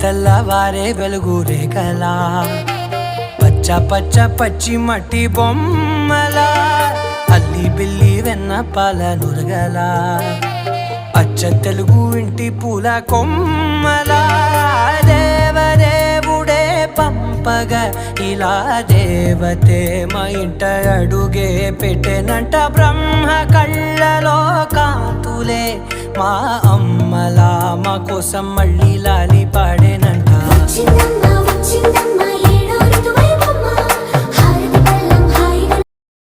తెల్లవారే వెలుగు రేఖలా పచ్చ పచ్చ పచ్చి మట్టి బొమ్మలా అల్లి బిల్లి వెన్న పాల నురగలా అచ్చ తెలుగు ఇంటి పూల కొమ్మలా దేవదేవుడే పంపగా ఇలా దేవతే మా ఇంట అడుగే పెట్టెనంట బ్రహ్మ కళ్ళలో కాంతులే మా అమ్మలా మా కోసం మళ్ళీ లాలి పాడేనంట.